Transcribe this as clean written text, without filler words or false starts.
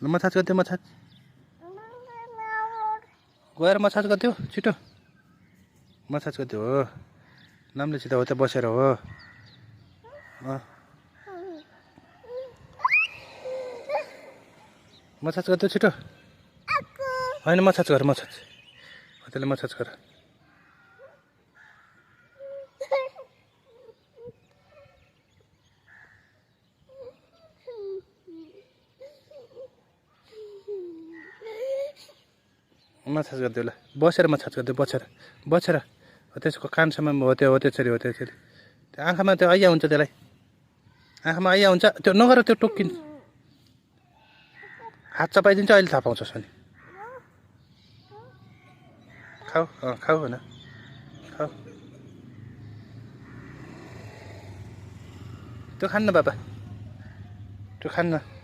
massage गरिदियो massage गएर massage गरिदियो छिटो मसाज गरिदियो हो नामले सिधा हो त बसेर हो मसाज गरिदियो छिटो होइन मसाज गर मसाज त्यसले मसाज गर मसाज गरिदियो ल बसेर मसाज गरिदियो बसेर हो त्यसको कानसम्म हो त्यसरी त्यो आँखामा त्यो ऐया हुन्छ त्यसलाई आँखामा ऐया हुन्छ त्यो नगर त्यो टोक्किन्छ हात चपाइदिन्छ अहिले थाहा पाउँछस् भने खाऊ खाऊ होइन खाऊ त्यो खान्न बाबा त्यो खान्न